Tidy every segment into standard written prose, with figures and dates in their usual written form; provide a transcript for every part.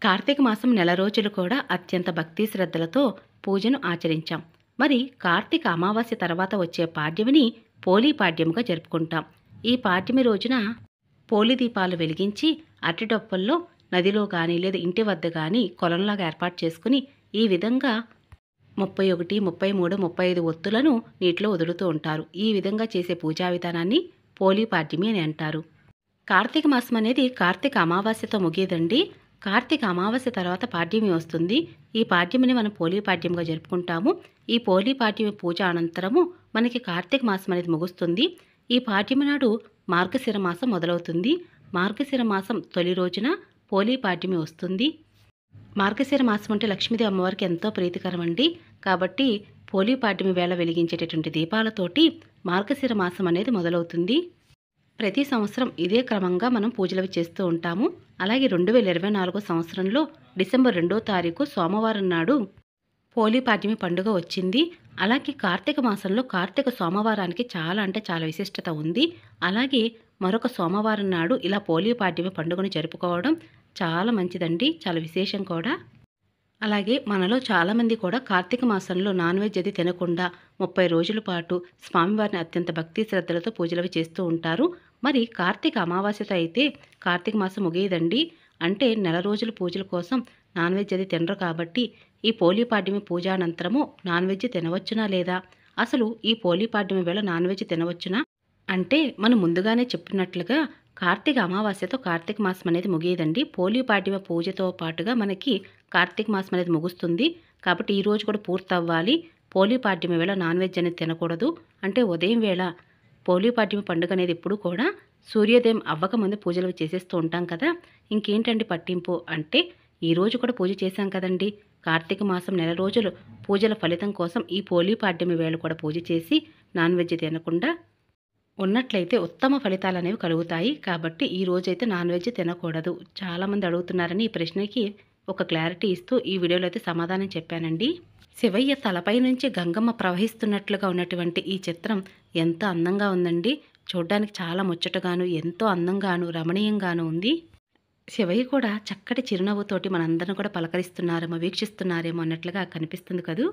కార్తీక మాసం నెల రోజులు కూడా అత్యంత భక్తి శ్రద్ధలతో పూజను ఆచరించాం. మరి కార్తీక అమావాస్య తర్వాత వచ్చే పాడ్యమిని పోలీ పాడ్యముగా జరుపుకుంటాం. ఈ పాడ్యమి రోజున పోలి దీపాలు వెలిగించి అరటిడొప్పల్లో నదిలో కానీ లేదా ఇంటి వద్ద కానీ కొలంలాగా ఏర్పాటు చేసుకుని ఈ విధంగా 31, 33, 35 ఒత్తులను నీటిలో వదులుతూ ఉంటారు. ఈ విధంగా చేసే పూజా విధానాన్ని పోలీ పాడ్యమి అని అంటారు. కార్తీక మాసం అనేది కార్తీక అమావాస్యతో ముగియదండి. కార్తీక అమావాస్య తర్వాత పాడ్యమి వస్తుంది. ఈ పాడ్యమిని మనం పోలీ పాడ్యమిగా జరుపుకుంటాము. ఈ పోలీ పాడ్యమి పూజ అనంతరము మనకి కార్తీక మాసం అనేది ముగుస్తుంది. ఈ పాడ్యమి నాడు మార్గశిర మాసం మొదలవుతుంది. మార్గశిర మాసం తొలి రోజున పోలీ పాడ్యమి వస్తుంది. మార్గశిర మాసం అంటే లక్ష్మీదేవి అమ్మవారికి ఎంతో ప్రీతికరం అండి. కాబట్టి పోలీ పాడ్యమి వేళ వెలిగించేటటువంటి దీపాలతోటి మార్గశిర మాసం అనేది మొదలవుతుంది. ప్రతి సంవత్సరం ఇదే క్రమంగా మనం పూజలవి చేస్తూ ఉంటాము. అలాగే 2024 సంవత్సరంలో డిసెంబర్ 2వ తారీఖు సోమవారం నాడు పోలీ పాడ్యమి పండుగ వచ్చింది. అలాగే కార్తీక మాసంలో కార్తీక సోమవారానికి చాలా అంటే చాలా విశిష్టత ఉంది. అలాగే మరొక సోమవారం నాడు ఇలా పోలీ పాడ్యమి పండుగను జరుపుకోవడం చాలా మంచిదండి, చాలా విశేషం కూడా. అలాగే మనలో చాలామంది కూడా కార్తీక మాసంలో నాన్ వెజ్ అది తినకుండా 30 రోజుల పాటు స్వామివారిని అత్యంత భక్తి శ్రద్ధలతో పూజలవి చేస్తూ ఉంటారు. మరి కార్తీక అమావాస్యతో అయితే కార్తీక మాసం ముగియదండి. అంటే నెల రోజుల పూజల కోసం నాన్ వెజ్ అది తినరు. కాబట్టి ఈ పోలీ పాడ్యమి పూజ అనంతరము నాన్ వెజ్ తినవచ్చునా లేదా, అసలు ఈ పోలీ పాడ్యమి వేళ నాన్ వెజ్ తినవచ్చునా అంటే మనం ముందుగానే చెప్పినట్లుగా కార్తీక అమావాస్యతో కార్తీక మాసం అనేది ముగియదండి. పోలీ పాడ్యమి పూజతో పాటుగా మనకి కార్తీక మాసం అనేది ముగుస్తుంది. కాబట్టి ఈ రోజు కూడా పూర్తి అవ్వాలి. పోలీ పాడ్యమి వేళ నాన్ వెజ్ అనేది తినకూడదు. అంటే ఉదయం వేళ పోలీ పాడ్యమి పండుగ అనేది ఎప్పుడు కూడా సూర్యోదయం అవ్వకముందు పూజలు చేసేస్తూ ఉంటాం కదా. ఇంకేంటండి పట్టింపు అంటే ఈ రోజు కూడా పూజ చేశాం కదండి. కార్తీక మాసం నెల రోజులు పూజల ఫలితం కోసం ఈ పోలీ పాడ్యమి వేళ కూడా పూజ చేసి నాన్ వెజ్ తినకుండా ఉన్నట్లయితే ఉత్తమ ఫలితాలు అనేవి కలుగుతాయి. కాబట్టి ఈ రోజైతే నాన్ వెజ్ తినకూడదు. చాలామంది అడుగుతున్నారని ఈ ప్రశ్నకి ఒక క్లారిటీ ఇస్తూ ఈ వీడియోలో అయితే సమాధానం చెప్పానండి. శివయ్య తలపై నుంచి గంగమ్మ ప్రవహిస్తున్నట్లుగా ఉన్నటువంటి ఈ చిత్రం ఎంత అందంగా ఉందండి. చూడ్డానికి చాలా ముచ్చటగాను ఎంతో అందంగాను రమణీయంగాను ఉంది. శివయ్య కూడా చక్కటి చిరునవ్వుతోటి మనందరం కూడా పలకరిస్తున్నారేమో, వీక్షిస్తున్నారేమో అన్నట్లుగా కనిపిస్తుంది కదూ.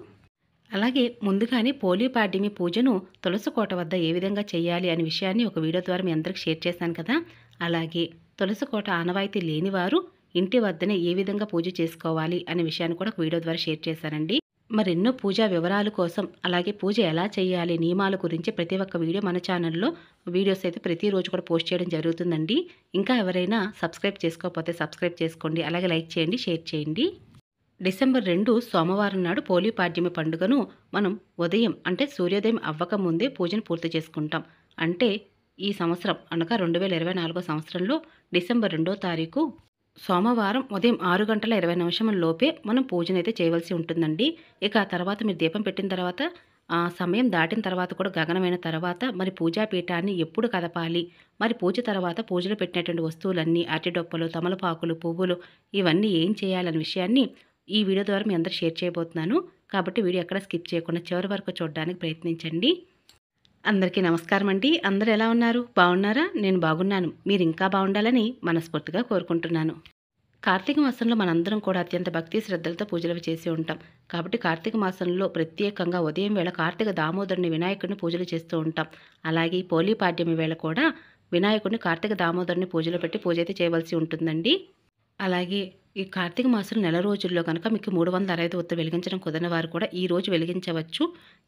అలాగే ముందుగానే పోలీ పాడ్యమి పూజను తులసి కోట వద్ద ఏ విధంగా చేయాలి అనే విషయాన్ని ఒక వీడియో ద్వారా మీ అందరికి షేర్ చేశాను కదా. అలాగే తులసి కోట ఆనవాయితీ లేనివారు ఇంటి వద్దనే ఏ విధంగా పూజ చేసుకోవాలి అనే విషయాన్ని కూడా ఒక వీడియో ద్వారా షేర్ చేశానండి. మరెన్నో పూజా వివరాల కోసం అలాగే పూజ ఎలా చేయాలి నియమాల గురించి ప్రతి ఒక్క వీడియో మన ఛానల్లో వీడియోస్ అయితే ప్రతిరోజు కూడా పోస్ట్ చేయడం జరుగుతుందండి. ఇంకా ఎవరైనా సబ్స్క్రైబ్ చేసుకోకపోతే సబ్స్క్రైబ్ చేసుకోండి. అలాగే లైక్ చేయండి, షేర్ చేయండి. డిసెంబర్ 2 సోమవారం నాడు పోలీ పాడ్యమి పండుగను మనం ఉదయం అంటే సూర్యోదయం అవ్వకముందే పూజను పూర్తి చేసుకుంటాం. అంటే ఈ సంవత్సరం అనగా 2024 సంవత్సరంలో డిసెంబర్ 2వ తారీఖు సోమవారం ఉదయం 6:20 లోపే మనం పూజనైతే చేయవలసి ఉంటుందండి. ఇక ఆ తర్వాత మీరు దీపం పెట్టిన తర్వాత ఆ సమయం దాటిన తర్వాత కూడా గగనమైన తర్వాత మరి పూజాపీఠాన్ని ఎప్పుడు కదపాలి, మరి పూజ తర్వాత పూజలో పెట్టినటువంటి వస్తువులన్నీ అరటిడొప్పలు, తమలపాకులు, పువ్వులు ఇవన్నీ ఏం చేయాలనే విషయాన్ని ఈ వీడియో ద్వారా మీ అందరూ షేర్ చేయబోతున్నాను. కాబట్టి వీడియో ఎక్కడ స్కిప్ చేయకుండా చివరి వరకు చూడడానికి ప్రయత్నించండి. అందరికీ నమస్కారం అండి. అందరూ ఎలా ఉన్నారు? బాగున్నారా? నేను బాగున్నాను. మీరు ఇంకా బాగుండాలని మనస్ఫూర్తిగా కోరుకుంటున్నాను. కార్తీక మాసంలో మనందరం కూడా అత్యంత భక్తి శ్రద్ధలతో పూజలు చేసి ఉంటాం. కాబట్టి కార్తీక మాసంలో ప్రత్యేకంగా ఉదయం వేళ కార్తీక దామోదరుని వినాయకుడిని పూజలు చేస్తూ ఉంటాం. అలాగే ఈ పోలీ పాడ్యమి వేళ కూడా వినాయకుడిని కార్తీక దామోదరుని పూజలు పెట్టి పూజ అయితే చేయవలసి ఉంటుందండి. అలాగే ఈ కార్తీక మాసం నెల రోజుల్లో కనుక మీకు 365 ఒత్తులు వెలిగించడం కుదరని వారు కూడా ఈ రోజు వెలిగించవచ్చు.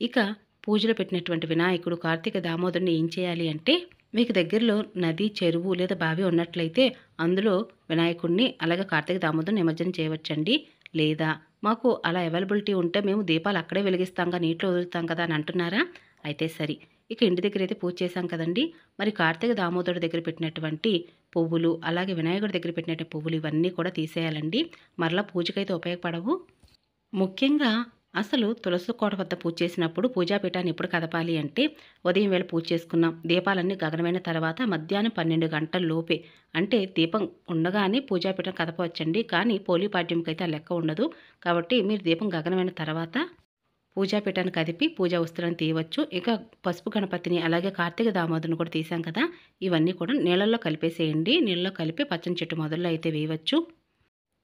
ఇక పూజలో పెట్టినటువంటి వినాయకుడు కార్తీక దామోదరుని ఏం చేయాలి అంటే మీకు దగ్గరలో నది, చెరువు లేదా బావి ఉన్నట్లయితే అందులో వినాయకుడిని అలాగే కార్తీక దామోదరుని నిమజ్జనం చేయవచ్చండి. లేదా మాకు అలా అవైలబిలిటీ ఉంటే మేము దీపాలు అక్కడే వెలిగిస్తాంగా, నీటిలో వదులుతాం కదా అని అంటున్నారా? అయితే సరి. ఇక ఇంటి దగ్గర అయితే పూజ చేశాం కదండి. మరి కార్తీక దామోదరుడి దగ్గర పెట్టినటువంటి పువ్వులు అలాగే వినాయకుడి దగ్గర పెట్టినటువంటి పువ్వులు ఇవన్నీ కూడా తీసేయాలండి. మరలా పూజకైతే ఉపయోగపడవు. ముఖ్యంగా అసలు తులసి కోట వద్ద పూజ చేసినప్పుడు పూజాపీఠాన్ని ఎప్పుడు కదపాలి అంటే ఉదయం వేళ పూజ చేసుకున్నాం, దీపాలన్నీ గగనమైన తర్వాత మధ్యాహ్నం 12 గంటల లోపే అంటే దీపం ఉండగానే పూజాపీఠం కదపవచ్చండి. కానీ పోలీ పాడ్యంకి అయితే ఆ లెక్క ఉండదు. కాబట్టి మీరు దీపం గగనమైన తర్వాత పూజాపీఠాన్ని కదిపి పూజా వస్తువులను తీయవచ్చు. ఇక పసుపు గణపతిని అలాగే కార్తీక దామోదరుని కూడా తీసాం కదా, ఇవన్నీ కూడా నీళ్ళల్లో కలిపేసేయండి. నీళ్ళలో కలిపి పచ్చని చెట్టు మొదల్లో అయితే వేయవచ్చు.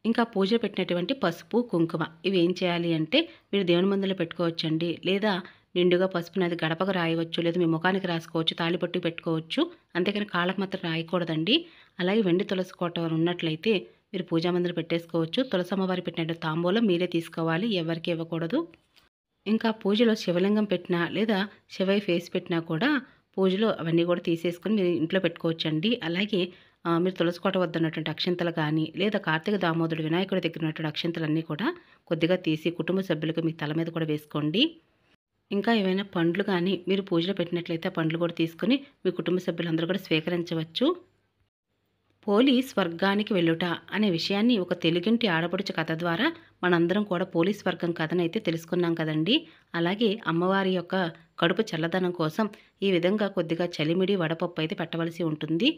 ఇంకా పూజ పెట్టినటువంటి పసుపు, కుంకుమ ఇవి ఏం చేయాలి అంటే మీరు దేవుని మందిలో పెట్టుకోవచ్చండి. లేదా నిండుగా పసుపునది గడపకు రాయవచ్చు. లేదా మీ ముఖానికి రాసుకోవచ్చు. తాళిబొట్టుకి పెట్టుకోవచ్చు. అంతేగాని కాళ్ళకు మాత్రం రాయకూడదండి. అలాగే వెండి తులసి కోట ఉన్నట్లయితే మీరు పూజా మందిరం పెట్టేసుకోవచ్చు. తులసమ్మవారికి పెట్టినట్టు తాంబూలం మీరే తీసుకోవాలి. ఎవరికీ ఇవ్వకూడదు. ఇంకా పూజలో శివలింగం పెట్టినా లేదా శివయ్య ఫేస్ పెట్టినా కూడా పూజలో అవన్నీ కూడా తీసేసుకొని మీరు ఇంట్లో పెట్టుకోవచ్చండి. అలాగే మీరు తులసి కోట వద్ద ఉన్నటువంటి అక్షింతలు కానీ లేదా కార్తీక దామోదరుడు వినాయకుడి దగ్గర ఉన్నటువంటి అక్షింతలన్నీ కూడా కొద్దిగా తీసి కుటుంబ సభ్యులకు మీ తల మీద కూడా వేసుకోండి. ఇంకా ఏవైనా పండ్లు కానీ మీరు పూజలో పెట్టినట్లయితే ఆ పండ్లు కూడా తీసుకొని మీ కుటుంబ సభ్యులందరూ కూడా స్వీకరించవచ్చు. పోలి స్వర్గానికి వెళ్ళుట అనే విషయాన్ని ఒక తెలుగింటి ఆడపడుచు కథ ద్వారా మనందరం కూడా పోలీస్ వర్గం కథనైతే తెలుసుకున్నాం కదండి. అలాగే అమ్మవారి యొక్క కడుపు చల్లదనం కోసం ఈ విధంగా కొద్దిగా చలిమిడి వడపప్పు అయితే పెట్టవలసి ఉంటుంది.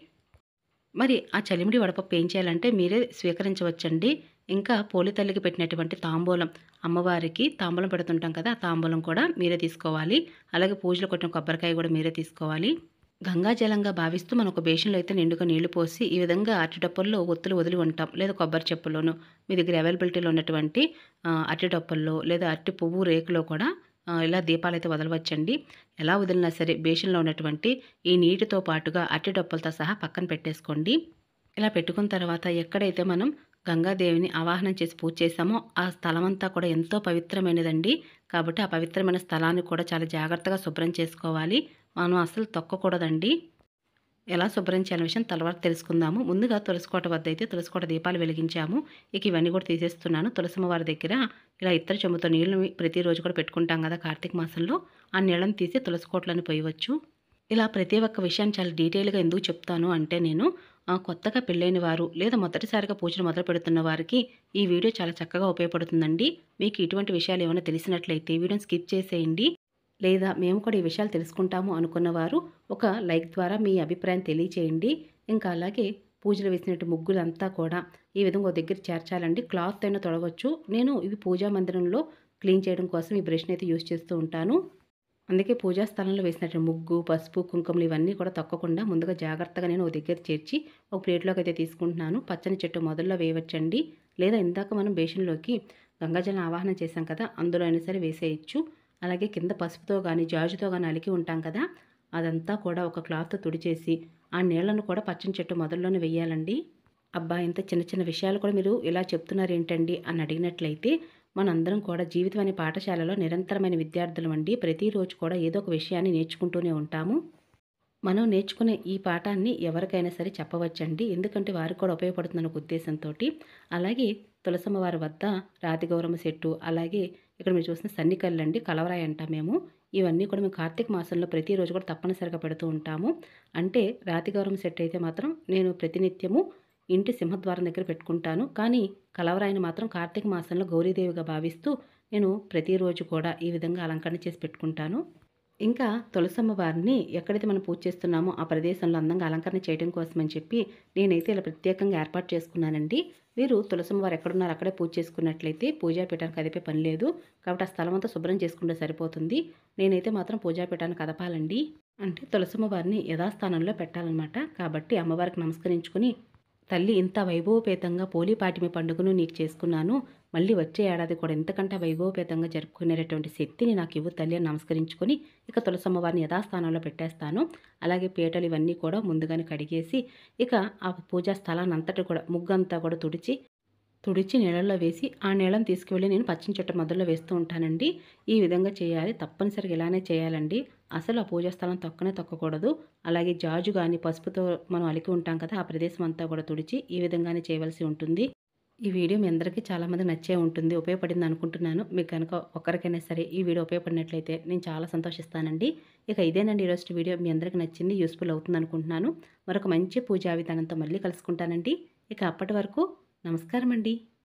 మరి ఆ చలిమిడి వడపప్పు ఏం చేయాలంటే మీరే స్వీకరించవచ్చండి. ఇంకా పోలి తల్లికి పెట్టినటువంటి తాంబూలం, అమ్మవారికి తాంబూలం పెడుతుంటాం కదా, ఆ తాంబూలం కూడా మీరే తీసుకోవాలి. అలాగే పూజలో కొట్టిన కొబ్బరికాయ కూడా మీరే తీసుకోవాలి. గంగా జలంగా భావిస్తూ మనం ఒక బేషన్లో అయితే నిండుగా నీళ్లు పోసి ఈ విధంగా అరటిడప్పుల్లో ఒత్తులు వదిలి ఉంటాం. లేదా కొబ్బరి చెప్పుల్లోనూ మీ దగ్గర అవైలబిలిటీలో ఉన్నటువంటి అరటిడప్పుల్లో లేదా అరటి పువ్వు రేకులో కూడా ఇలా దీపాలైతే వదలవచ్చండి. ఎలా వదిలినా సరే బేషన్లో ఉన్నటువంటి ఈ నీటితో పాటుగా అరటిడప్పులతో సహా పక్కన పెట్టేసుకోండి. ఇలా పెట్టుకున్న తర్వాత ఎక్కడైతే మనం గంగాదేవిని ఆవాహనం చేసి పూజ చేశామో ఆ స్థలం అంతా కూడా ఎంతో పవిత్రమైనదండి. కాబట్టి ఆ పవిత్రమైన స్థలాన్ని కూడా చాలా జాగ్రత్తగా శుభ్రం చేసుకోవాలి. మనం అస్సలు తొక్కకూడదండి. ఎలా శుభ్రం చేయాలనే విషయం తర్వాత తెలుసుకుందాము. ముందుగా తులసికోట వద్ద అయితే తులసికోట దీపాలు వెలిగించాము. ఇక ఇవన్నీ కూడా తీసేస్తున్నాను. తులసమ్మవారి దగ్గర ఇలా ఇత్తడి చెంబుతో నీళ్ళని ప్రతిరోజు కూడా పెట్టుకుంటాం కదా కార్తీక మాసంలో, ఆ నీళ్ళని తీసి తులసికోటలను పోయవచ్చు. ఇలా ప్రతి ఒక్క విషయాన్ని చాలా డీటెయిల్గా ఎందుకు చెప్తాను అంటే నేను కొత్తగా పెళ్ళైన వారు లేదా మొదటిసారిగా పూజలు మొదలు పెడుతున్న వారికి ఈ వీడియో చాలా చక్కగా ఉపయోగపడుతుందండి. మీకు ఇటువంటి విషయాలు ఏమైనా తెలిసినట్లయితే వీడియోని స్కిప్ చేసేయండి. లేదా మేము కూడా ఈ విషయాలు తెలుసుకుంటాము అనుకున్నవారు ఒక లైక్ ద్వారా మీ అభిప్రాయం తెలియచేయండి. ఇంకా అలాగే పూజలు వేసినట్టు ముగ్గులంతా కూడా ఈ విధంగా ఒక దగ్గర చేర్చాలండి. క్లాత్ అయినా తొడవచ్చు. నేను ఇవి పూజా మందిరంలో క్లీన్ చేయడం కోసం ఈ బ్రష్ని అయితే యూజ్ చేస్తూ ఉంటాను. అందుకే పూజా స్థలంలో వేసినట్టు ముగ్గు, పసుపు, కుంకుమలు ఇవన్నీ కూడా తొక్కకుండా ముందుగా జాగ్రత్తగా నేను ఒక దగ్గర చేర్చి ఒక ప్లేట్లోకి అయితే తీసుకుంటున్నాను. పచ్చని చెట్టు మొదల్లో వేయవచ్చండి. లేదా ఇందాక మనం బేషన్లోకి గంగాజలం ఆవాహనం చేశాం కదా, అందులో అయినా సరే వేసేయచ్చు. అలాగే కింద పసుపుతో కానీ జాజుతో కానీ అలికి ఉంటాం కదా, అదంతా కూడా ఒక క్లాత్తో తుడిచేసి ఆ నీళ్లను కూడా పచ్చని చెట్టు మొదల్లోనే వెయ్యాలండి. అబ్బా, ఇంత చిన్న చిన్న విషయాలు కూడా మీరు ఇలా చెప్తున్నారు ఏంటండి అని అడిగినట్లయితే మనందరం కూడా జీవితం అనే పాఠశాలలో నిరంతరమైన విద్యార్థులం అండి. ప్రతిరోజు కూడా ఏదో ఒక విషయాన్ని నేర్చుకుంటూనే ఉంటాము. మనం నేర్చుకునే ఈ పాఠాన్ని ఎవరికైనా సరే చెప్పవచ్చండి. ఎందుకంటే వారికి కూడా ఉపయోగపడుతుందన్న ఉద్దేశంతో. అలాగే తులసమ్మ వారి వద్ద రాతి గౌరమ్మ చెట్టు, అలాగే ఇక్కడ మీరు చూసిన సన్నికల్లండి, కలవరాయి అంటాం మేము. ఇవన్నీ కూడా మేము కార్తీక మాసంలో ప్రతిరోజు కూడా తప్పనిసరిగా పెడుతూ ఉంటాము. అంటే రాతి గౌరమ్మ చెట్టు అయితే మాత్రం నేను ప్రతినిత్యము ఇంటి సింహద్వారం దగ్గర పెట్టుకుంటాను. కానీ కలవరాయిని మాత్రం కార్తీక మాసంలో గౌరీదేవిగా భావిస్తూ నేను ప్రతిరోజు కూడా ఈ విధంగా అలంకరణ చేసి పెట్టుకుంటాను. ఇంకా తులసమ్మ వారిని ఎక్కడైతే మనం పూజ చేస్తున్నామో ఆ ప్రదేశంలో అందంగా అలంకరణ చేయడం కోసమని చెప్పి నేనైతే ఇలా ప్రత్యేకంగా ఏర్పాటు చేసుకున్నానండి. మీరు తులసమ్మ వారు ఎక్కడున్నారు అక్కడే పూజ చేసుకున్నట్లయితే పూజాపీఠానికి కదిపే పని లేదు. కాబట్టి ఆ స్థలం అంతా శుభ్రం చేసుకుంటే సరిపోతుంది. నేనైతే మాత్రం పూజాపీఠానికి కదపాలండి. అంటే తులసమ్మ వారిని యథాస్థానంలో పెట్టాలన్నమాట. కాబట్టి అమ్మవారికి నమస్కరించుకుని, తల్లి ఇంత వైభవపేతంగా పోలీపాటిమి పండుగను నీకు చేసుకున్నాను, మళ్ళీ వచ్చే ఏడాది కూడా ఇంతకంటే వైభవపేతంగా జరుపుకునేటటువంటి శక్తిని నాకు ఇవ్వు తల్లి అని నమస్కరించుకొని ఇక తులసమ్మ వారిని యథాస్థానంలో పెట్టేస్తాను. అలాగే పీటలు ఇవన్నీ కూడా ముందుగానే కడిగేసి ఇక ఆ పూజా స్థలాన్ని అంతటి కూడా ముగ్గంతా కూడా తుడిచి నీళ్ళల్లో వేసి ఆ నీళ్ళని తీసుకువెళ్ళి నేను పచ్చని చెట్టు మొదల్లో వేస్తూ ఉంటానండి. ఈ విధంగా చేయాలి. తప్పనిసరిగా ఇలానే చేయాలండి. అసలు ఆ పూజా స్థలం తొక్కనే తొక్కకూడదు. అలాగే జాజు కానీ పసుపుతో మనం అలికి ఉంటాం కదా, ఆ ప్రదేశం అంతా కూడా తుడిచి ఈ విధంగానే చేయవలసి ఉంటుంది. ఈ వీడియో మీ అందరికీ చాలామంది నచ్చే ఉంటుంది, ఉపయోగపడింది అనుకుంటున్నాను. మీకు కనుక ఒక్కరికైనా సరే ఈ వీడియో ఉపయోగపడినట్లయితే నేను చాలా సంతోషిస్తానండి. ఇక ఇదేనండి ఈరోజు వీడియో. మీ అందరికీ నచ్చింది, యూస్ఫుల్ అవుతుంది అనుకుంటున్నాను. మరొక మంచి పూజా విధానంతో మళ్ళీ కలుసుకుంటానండి. ఇక అప్పటి వరకు నమస్కారం అండి.